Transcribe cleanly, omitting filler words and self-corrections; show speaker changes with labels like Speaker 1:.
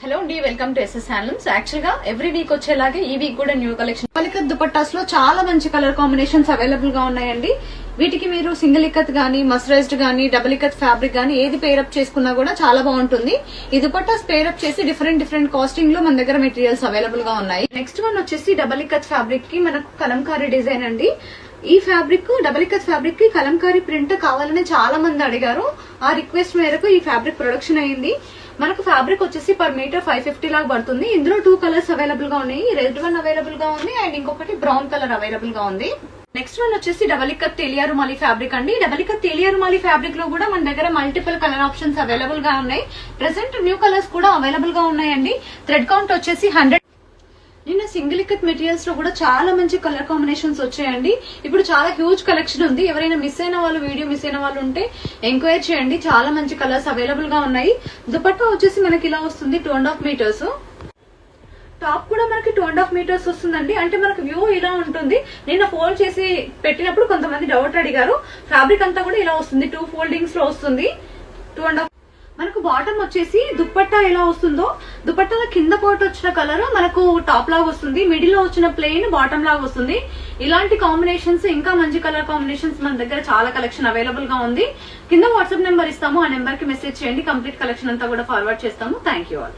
Speaker 1: Hello అండి, welcome to SS handlooms. Actual గా every week వచ్చేలాగే ఈ వీక్ కూడా న్యూ కలెక్షన్ డబల్ దుపట్టాస్ లో చాలా మంచి కలర్ కాంబినేషన్స్ అవైలబుల్ గా ఉన్నాయండి. వీటికి మీరు సింగిల్ ఇక్కత్ గానీ, మస్టరైజ్డ్ గానీ, డబుల్ ఇక్కత్ ఫ్యాబ్రిక్ గానీ ఏది పేరప్ చేసుకున్నా కూడా చాలా బాగుంటుంది. ఈ దుపట్టాస్ పేరప్ చేసి డిఫరెంట్ కాస్టింగ్ లో మన దగ్గర మెటీరియల్స్ అవైలబుల్ గా ఉన్నాయి. నెక్స్ట్ వన్ వచ్చేసి డబుల్ ఇక్కత్ ఫ్యాబ్రిక్ కి మనకు కలంకారీ డిజైన్ అండి. ఈ ఫ్యాబ్రిక్ డబుల్ ఇక్కత్ ఫ్యాబ్రిక్ కి కలంకారీ ప్రింట్ కావాలని చాలా మంది అడిగారు. ఆ రిక్వెస్ట్ మేరకు ఈ ఫ్యాబ్రిక్ ప్రొడక్షన్ అయింది. మనకు ఫ్యాబ్రిక్ వచ్చేసి పర్ మీటర్ 550 లాగా పడుతుంది. ఇందులో 2 కలర్స్ అవైలబుల్ గా ఉన్నాయి. రెడ్ వన్ అవైలబుల్ గా ఉంది అండ్ ఇంకొకటి బ్రౌన్ కలర్ అవైలబుల్ గా ఉంది. నెక్స్ట్ వన్ వచ్చేసి డబల్ ఇక్కత్ తేలియా రుమాలి ఫ్యాబ్రిక్ అండి. డబల్ ఇక్కత్ తేలియా రుమాలి ఫ్యాబ్రిక్ లో కూడా మన దగ్గర మల్టిపుల్ కలర్ ఆప్షన్స్ అవైలబుల్ గా ఉన్నాయి. ప్రెసెంట్ న్యూ కలర్స్ కూడా అవైలబుల్ గా ఉన్నాయండి. థ్రెడ్ కౌంట్ వచ్చేసి 100. నిన్న సింగిల్ ఇక్కత్ మెటీరియల్స్ లో కూడా చాలా మంచి కలర్ కాంబినేషన్స్ వచ్చాయండి. ఇప్పుడు చాలా హ్యూజ్ కలెక్షన్ ఉంది. ఎవరైనా మిస్ అయిన వాళ్ళు, వీడియో మిస్ అయిన వాళ్ళు ఉంటే ఎంక్వైరీ చేయండి. చాలా మంచి కలర్స్ అవైలబుల్ గా ఉన్నాయి. దుపట్టా వచ్చేసి మనకి ఇలా వస్తుంది, 2.5 మీటర్స్. టాప్ కూడా మనకి 2.5 మీటర్స్ వస్తుందండి. అంటే మనకు వ్యూ ఇలా ఉంటుంది. నిన్న ఫోల్డ్ చేసి పెట్టినప్పుడు కొంతమంది డౌట్ అడిగారు. ఫ్యాబ్రిక్ అంతా కూడా ఇలా వస్తుంది, 2 ఫోల్డింగ్స్ లో వస్తుంది. 2.5 మనకు బాటమ్ వచ్చేసి దుపట్టా ఎలా వస్తుందో, దుపట్టాల కింద పోటు వచ్చిన కలర్ మనకు టాప్ లాగా వస్తుంది, మిడిల్ లో వచ్చిన ప్లెయిన్ బాటమ్ లాగా వస్తుంది. ఇలాంటి కాంబినేషన్స్, ఇంకా మంచి కలర్ కాంబినేషన్స్ మన దగ్గర చాలా కలెక్షన్ అవైలబుల్ గా ఉంది. కింద వాట్సాప్ నెంబర్ ఇస్తాము, ఆ నెంబర్ కి మెసేజ్ చేయండి. కంప్లీట్ కలెక్షన్ అంతా కూడా ఫార్వర్డ్ చేస్తాము. Thank you all.